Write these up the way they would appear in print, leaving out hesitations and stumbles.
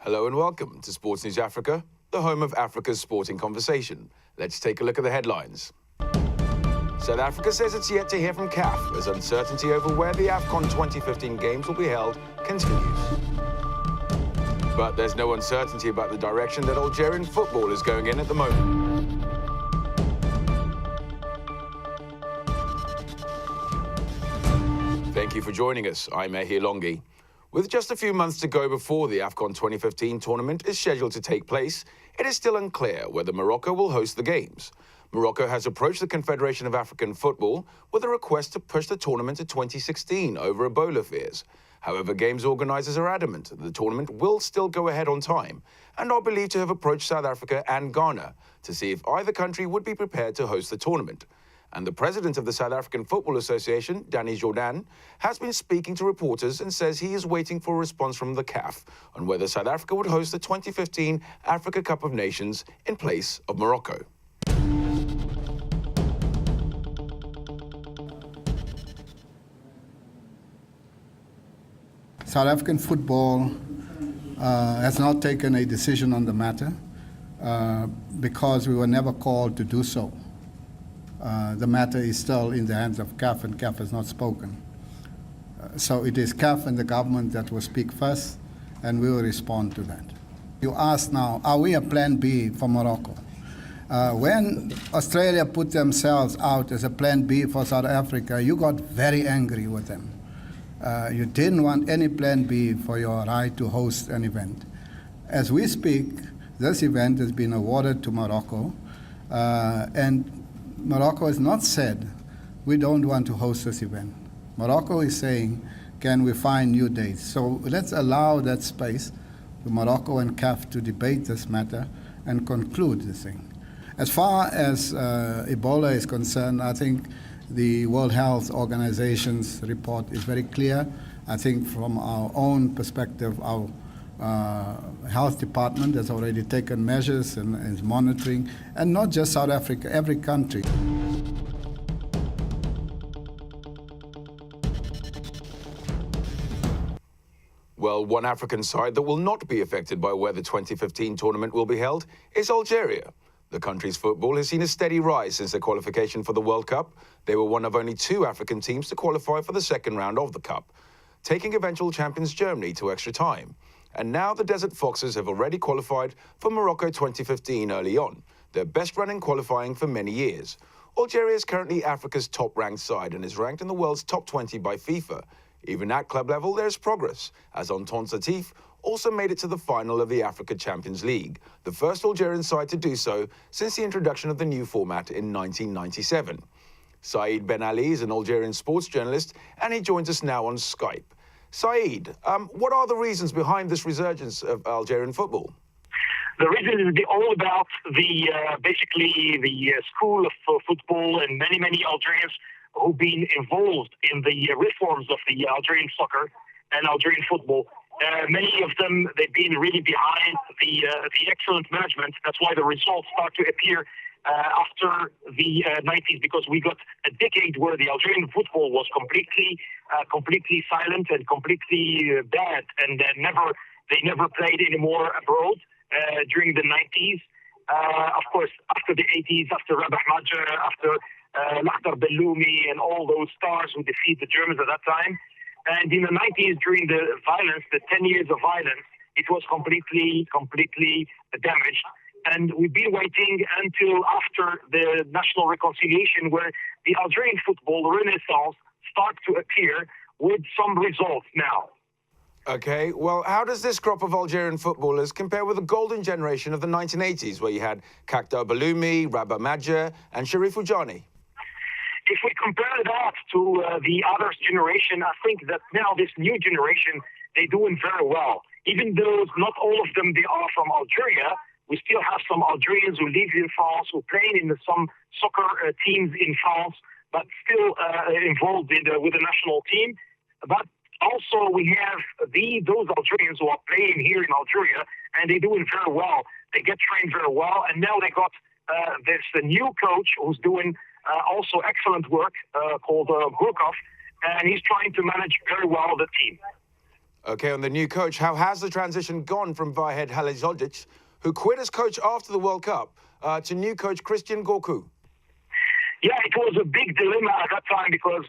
Hello and welcome to Sports News Africa, the home of Africa's sporting conversation. Let's take a look at the headlines. South Africa says it's yet to hear from CAF as uncertainty over where the AFCON 2015 games will be held continues. But there's no uncertainty about the direction that Algerian football is going in at the moment. Thank you for joining us. I'm Ehi Longi. With just a few months to go before the AFCON 2015 tournament is scheduled to take place, it is still unclear whether Morocco will host the games. Morocco has approached the Confederation of African Football with a request to push the tournament to 2016 over Ebola fears. However, games organisers are adamant that the tournament will still go ahead on time and are believed to have approached South Africa and Ghana to see if either country would be prepared to host the tournament. And the president of the South African Football Association, Danny Jordan, has been speaking to reporters and says he is waiting for a response from the CAF on whether South Africa would host the 2015 Africa Cup of Nations in place of Morocco. South African football has not taken a decision on the matter because we were never called to do so. The matter is still in the hands of CAF, and CAF has not spoken. So it is CAF and the government that will speak first, and we will respond to that. You ask now, are we a plan B for Morocco? When Australia put themselves out as a plan B for South Africa, you got very angry with them. You didn't want any plan B for your right to host an event. As we speak, this event has been awarded to Morocco, and Morocco has not said, we don't want to host this event. Morocco is saying, can we find new dates? So let's allow that space for Morocco and CAF to debate this matter and conclude the thing. As far as Ebola is concerned, I think the World Health Organization's report is very clear. I think from our own perspective, our health department has already taken measures and is monitoring, and not just South Africa, every country. Well, one African side that will not be affected by where the 2015 tournament will be held is Algeria. The country's football has seen a steady rise since their qualification for the World Cup. They were one of only 2 African teams to qualify for the second round of the Cup, taking eventual champions Germany to extra time. And now the Desert Foxes have already qualified for Morocco 2015 early on, their best run in qualifying for many years. Algeria is currently Africa's top-ranked side and is ranked in the world's top 20 by FIFA. Even at club level, there's progress, as Entente Satif also made it to the final of the Africa Champions League, the first Algerian side to do so since the introduction of the new format in 1997. Saeed Ben Ali is an Algerian sports journalist, and he joins us now on Skype. Saeed, what are the reasons behind this resurgence of Algerian football? The reason is all about basically the school of football and many Algerians who've been involved in the reforms of the Algerian soccer and Algerian football. Many of them, they've been really behind the excellent management. That's why the results start to appear after the 90s, because we got a decade where the Algerian football was completely silent and completely bad, and they never played anymore abroad during the 90s. Of course, after the 80s, after Rabah Majer, after Lakhdar Belloumi, and all those stars who defeat the Germans at that time. And in the 90s, during the violence, the 10 years of violence, it was completely damaged. And we've been waiting until after the national reconciliation, where the Algerian football renaissance starts to appear with some results now. Okay, well, how does this crop of Algerian footballers compare with the golden generation of the 1980s, where you had Lakhdar Belloumi, Rabah Majer, and Sherif Oujani? If we compare that to the other generation, I think that now this new generation, they're doing very well. Even though not all of them, they are from Algeria, we still have some Algerians who live in France, who play in some soccer teams in France, but still involved with the national team. But also we have those Algerians who are playing here in Algeria, and they're doing very well. They get trained very well, and now they got this new coach who's doing also excellent work called Gurkov, and he's trying to manage very well the team. Okay, on the new coach, how has the transition gone from Vahed Halilhodžić, who quit as coach after the World Cup, to new coach Christian Gorku? Yeah, it was a big dilemma at that time because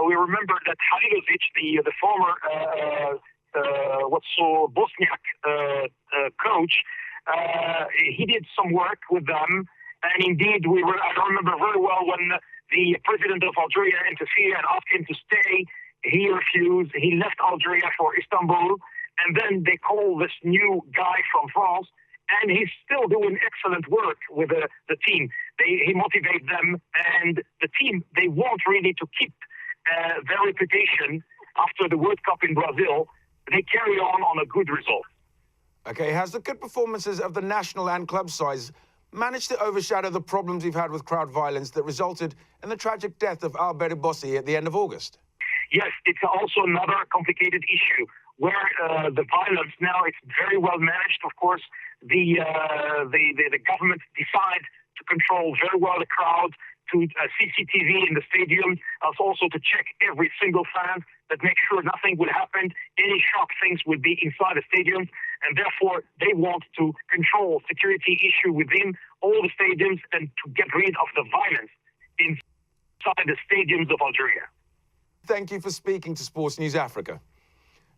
we remember that Halilhodžić, the former Bosniak coach, he did some work with them, and indeed I remember very well when the president of Algeria interfered and asked him to stay. He refused. He left Algeria for Istanbul, and then they called this new guy from France, and he's still doing excellent work with the team. He motivates them, and the team, they want really to keep their reputation after the World Cup in Brazil. They carry on a good result. Okay, has the good performances of the national and club sides managed to overshadow the problems we've had with crowd violence that resulted in the tragic death of Albert Bossi at the end of August? Yes, it's also another complicated issue where the violence now, it's very well managed. Of course, the government decide to control very well the crowd, to CCTV in the stadium, also to check every single fan that make sure nothing will happen. Any sharp things will be inside the stadium, and therefore they want to control security issue within all the stadiums and to get rid of the violence inside the stadiums of Algeria. Thank you for speaking to Sports News Africa.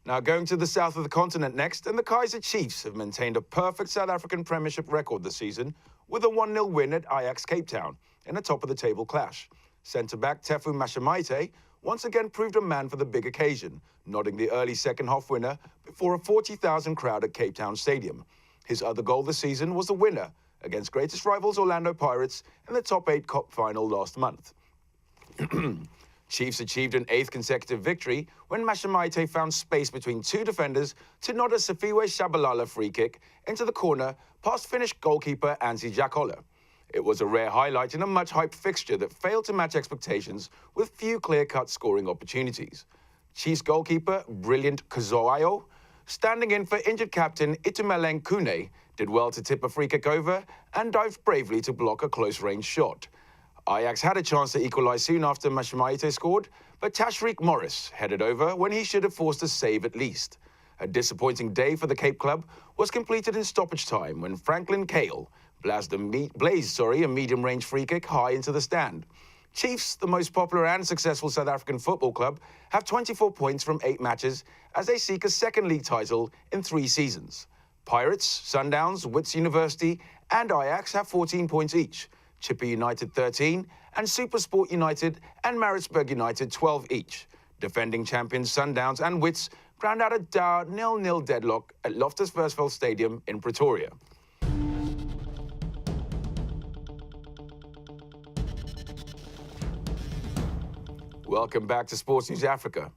Now going to the south of the continent next, and the Kaizer Chiefs have maintained a perfect South African Premiership record this season with a 1-0 win at Ajax Cape Town in a top-of-the-table clash. Centre-back Tefu Mashamaite once again proved a man for the big occasion, nodding the early second-half winner before a 40,000 crowd at Cape Town Stadium. His other goal this season was the winner against greatest rivals Orlando Pirates in the top 8 Cup final last month. Chiefs achieved an 8th consecutive victory when Mashamaite found space between two defenders to nod a Sifiwe Shabalala free kick into the corner past Finnish goalkeeper Ansi Jakola. It was a rare highlight in a much-hyped fixture that failed to match expectations with few clear-cut scoring opportunities. Chiefs goalkeeper Brilliant Kazoayo, standing in for injured captain Itumeleng Kune, did well to tip a free kick over and dived bravely to block a close-range shot. Ajax had a chance to equalise soon after Mashamaite scored, but Tashreeq Morris headed over when he should have forced a save at least. A disappointing day for the Cape Club was completed in stoppage time when Franklin Kale blazed a medium-range free kick high into the stand. Chiefs, the most popular and successful South African football club, have 24 points from 8 matches as they seek a second league title in 3 seasons. Pirates, Sundowns, Wits University and Ajax have 14 points each. Chipper United 13, and Supersport United and Maritzburg United 12 each. Defending champions Sundowns and Wits ground out a dour 0-0 deadlock at Loftus Versfeld Stadium in Pretoria. Welcome back to Sports News Africa.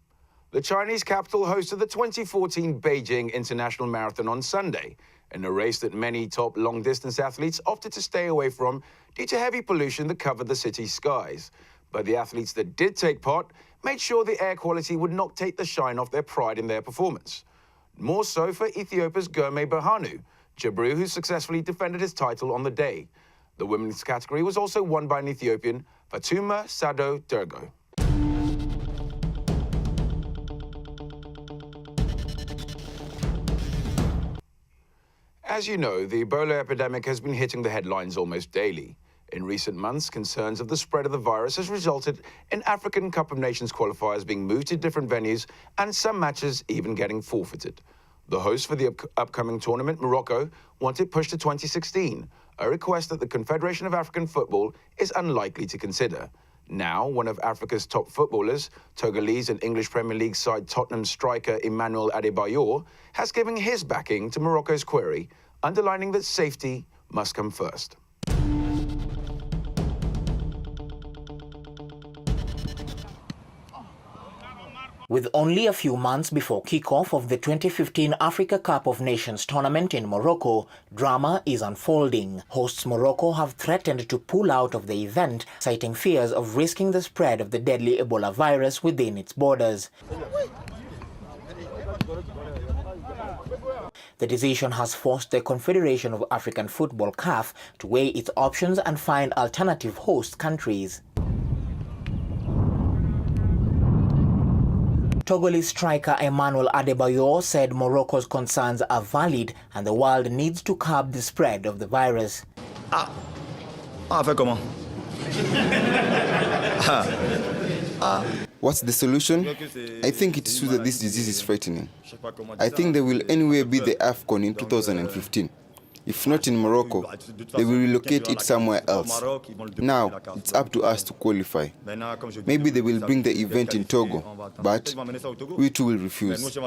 The Chinese capital hosted the 2014 Beijing International Marathon on Sunday, in a race that many top long-distance athletes opted to stay away from due to heavy pollution that covered the city's skies. But the athletes that did take part made sure the air quality would not take the shine off their pride in their performance. More so for Ethiopia's Germe Berhanu, Jabru, who successfully defended his title on the day. The women's category was also won by an Ethiopian, Fatuma Sado Dergo. As you know, the Ebola epidemic has been hitting the headlines almost daily. In recent months, concerns of the spread of the virus has resulted in African Cup of Nations qualifiers being moved to different venues and some matches even getting forfeited. The host for the upcoming tournament, Morocco, want it pushed to 2016, a request that the Confederation of African Football is unlikely to consider. Now, one of Africa's top footballers, Togolese and English Premier League side Tottenham striker Emmanuel Adebayor, has given his backing to Morocco's query, underlining that safety must come first. With only a few months before kickoff of the 2015 Africa Cup of Nations tournament in Morocco, drama is unfolding. Hosts Morocco have threatened to pull out of the event, citing fears of risking the spread of the deadly Ebola virus within its borders. The decision has forced the Confederation of African Football (CAF) to weigh its options and find alternative host countries. Togolese striker Emmanuel Adebayor said Morocco's concerns are valid and the world needs to curb the spread of the virus. What's the solution? I think it's true that this disease is frightening. I think there will anyway be the AFCON in 2015. If not in Morocco, they will relocate it somewhere else. Now, it's up to us to qualify. Maybe they will bring the event in Togo, but we too will refuse.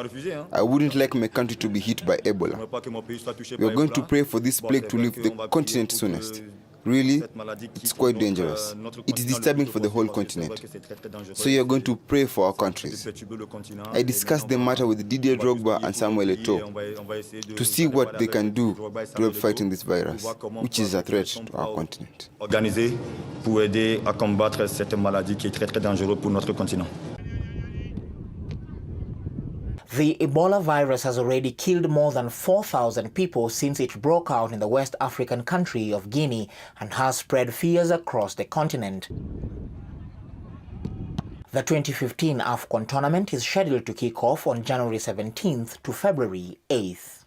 I wouldn't like my country to be hit by Ebola. We are going to pray for this plague to leave the continent soonest. Really, it's quite dangerous. It is disturbing for the whole continent. So you are going to pray for our countries. I discussed the matter with Didier Drogba and Samuel Eto'o to see what they can do to help fighting this virus, which is a threat to our continent. Organisé pour aider à combattre cette maladie qui est très dangereuse pour notre continent. The Ebola virus has already killed more than 4,000 people since it broke out in the West African country of Guinea and has spread fears across the continent. The 2015 AFCON tournament is scheduled to kick off on January 17th to February 8th.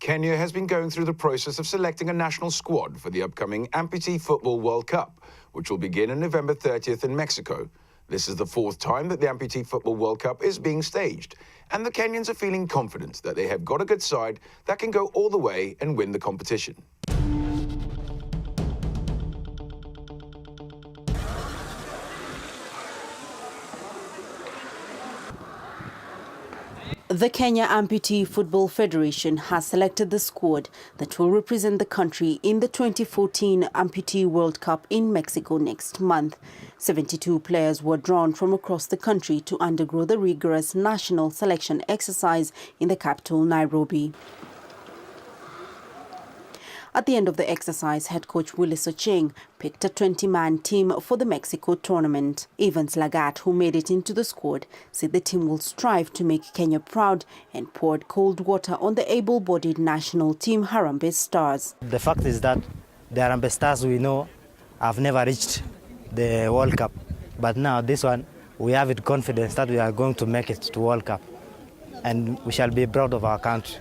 Kenya has been going through the process of selecting a national squad for the upcoming Amputee Football World Cup, which will begin on November 30th in Mexico. This is the fourth time that the Amputee Football World Cup is being staged, and the Kenyans are feeling confident that they have got a good side that can go all the way and win the competition. The Kenya Amputee Football Federation has selected the squad that will represent the country in the 2014 Amputee World Cup in Mexico next month. 72 players were drawn from across the country to undergo the rigorous national selection exercise in the capital, Nairobi. At the end of the exercise, head coach Willis Ocheng picked a 20-man team for the Mexico tournament. Evans Lagat, who made it into the squad, said the team will strive to make Kenya proud and poured cold water on the able-bodied national team Harambee Stars. The fact is that the Harambee Stars we know have never reached the World Cup. But now this one, we have it confidence that we are going to make it to World Cup. And we shall be proud of our country.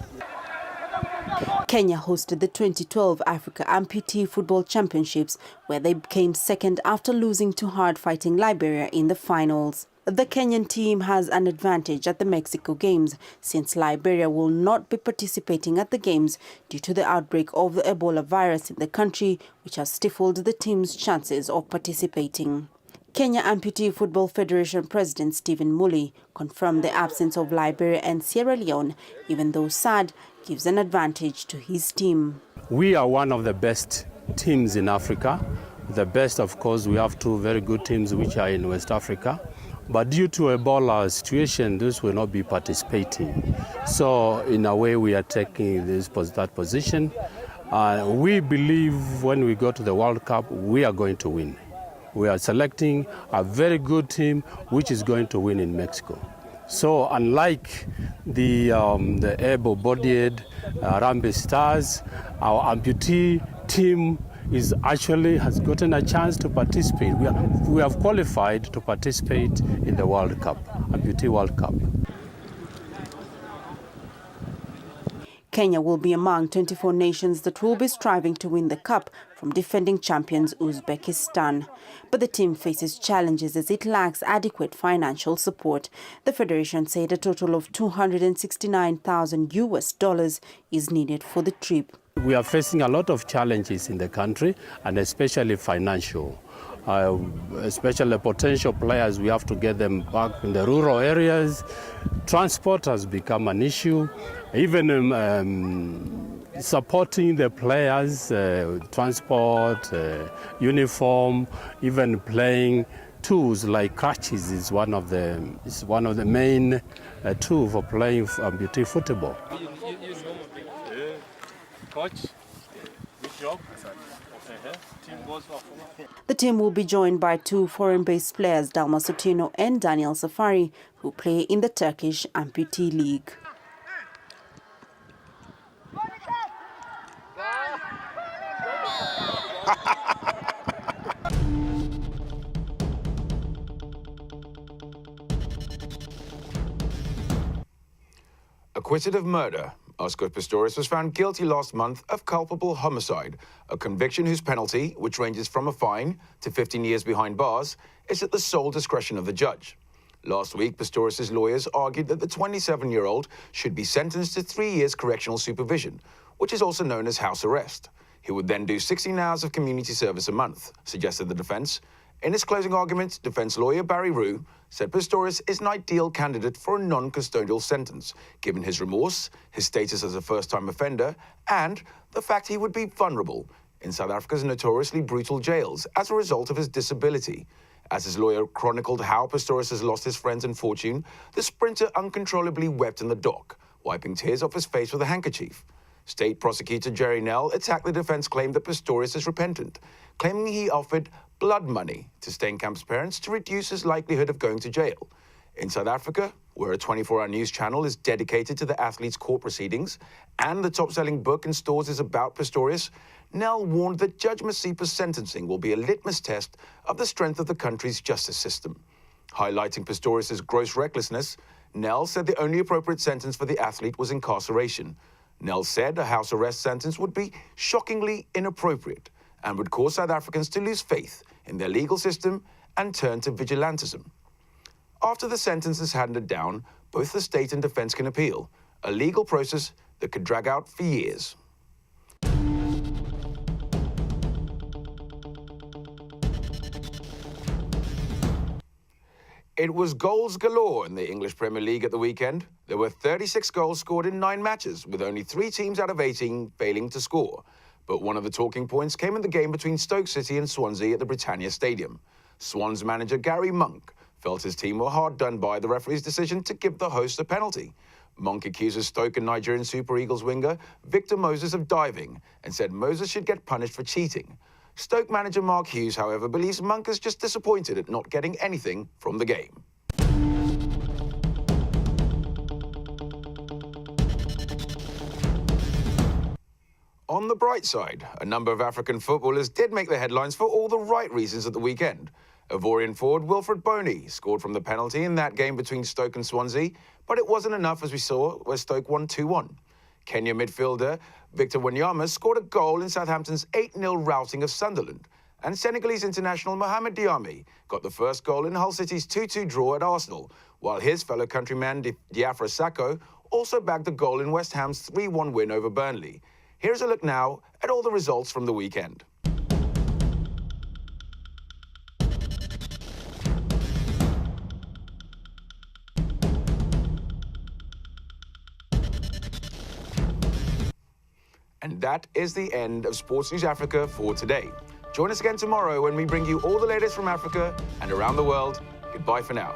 Kenya hosted the 2012 Africa Amputee Football Championships, where they came second after losing to hard-fighting Liberia in the finals. The Kenyan team has an advantage at the Mexico Games, since Liberia will not be participating at the Games due to the outbreak of the Ebola virus in the country, which has stifled the team's chances of participating. Kenya Amputee Football Federation President Stephen Mully confirmed the absence of Liberia and Sierra Leone, even though SAD gives an advantage to his team. We are one of the best teams in Africa. The best, of course, we have two very good teams which are in West Africa. But due to Ebola situation, those will not be participating. So in a way, we are taking that position. We believe when we go to the World Cup, we are going to win. We are selecting a very good team which is going to win in Mexico. So unlike the able-bodied Harambee Stars, our amputee team has gotten a chance to participate. We have qualified to participate in the World Cup, Amputee World Cup. Kenya will be among 24 nations that will be striving to win the cup from defending champions Uzbekistan. But the team faces challenges as it lacks adequate financial support. The federation said a total of $269,000 is needed for the trip. We are facing a lot of challenges in the country, and especially financial. Especially potential players, we have to get them back in the rural areas. Transport has become an issue. Even supporting the players, transport, uniform, even playing tools like crutches is one of the main tools for playing amputee football. Coach, good job. The team will be joined by two foreign-based players, Dalma Sotino and Daniel Safari, who play in the Turkish Amputee League. Acquitted of murder, Oscar Pistorius was found guilty last month of culpable homicide, a conviction whose penalty, which ranges from a fine to 15 years behind bars, is at the sole discretion of the judge. Last week, Pistorius' lawyers argued that the 27-year-old should be sentenced to 3 years correctional supervision, which is also known as house arrest. He would then do 16 hours of community service a month, suggested the defense. In his closing argument, defense lawyer Barry Rue said Pistorius is an ideal candidate for a non-custodial sentence, given his remorse, his status as a first-time offender, and the fact he would be vulnerable in South Africa's notoriously brutal jails as a result of his disability. As his lawyer chronicled how Pistorius has lost his friends and fortune, the sprinter uncontrollably wept in the dock, wiping tears off his face with a handkerchief. State prosecutor Jerry Nell attacked the defense claim that Pistorius is repentant, claiming he offered blood money to Steenkamp's parents to reduce his likelihood of going to jail. In South Africa, where a 24-hour news channel is dedicated to the athlete's court proceedings and the top-selling book in stores is about Pistorius, Nell warned that Judge Masipa's sentencing will be a litmus test of the strength of the country's justice system. Highlighting Pistorius' gross recklessness, Nell said the only appropriate sentence for the athlete was incarceration. Nell said a house arrest sentence would be shockingly inappropriate and would cause South Africans to lose faith in their legal system and turn to vigilantism. After the sentence is handed down, both the state and defense can appeal, a legal process that could drag out for years. It was goals galore in the English Premier League at the weekend. There were 36 goals scored in 9 matches, with only 3 teams out of 18 failing to score. But one of the talking points came in the game between Stoke City and Swansea at the Britannia Stadium. Swans manager Gary Monk felt his team were hard done by the referee's decision to give the hosts a penalty. Monk accuses Stoke and Nigerian Super Eagles winger Victor Moses of diving and said Moses should get punished for cheating. Stoke manager Mark Hughes, however, believes Monk is just disappointed at not getting anything from the game. On the bright side, a number of African footballers did make the headlines for all the right reasons at the weekend. Ivorian forward Wilfred Boney scored from the penalty in that game between Stoke and Swansea, but it wasn't enough, as we saw, where Stoke won 2-1. Kenya midfielder Victor Wanyama scored a goal in Southampton's 8-0 routing of Sunderland, and Senegalese international Mohamed Diame got the first goal in Hull City's 2-2 draw at Arsenal, while his fellow countryman Diafra Sakho also bagged the goal in West Ham's 3-1 win over Burnley. Here's a look now at all the results from the weekend. And that is the end of Sports News Africa for today. Join us again tomorrow when we bring you all the latest from Africa and around the world. Goodbye for now.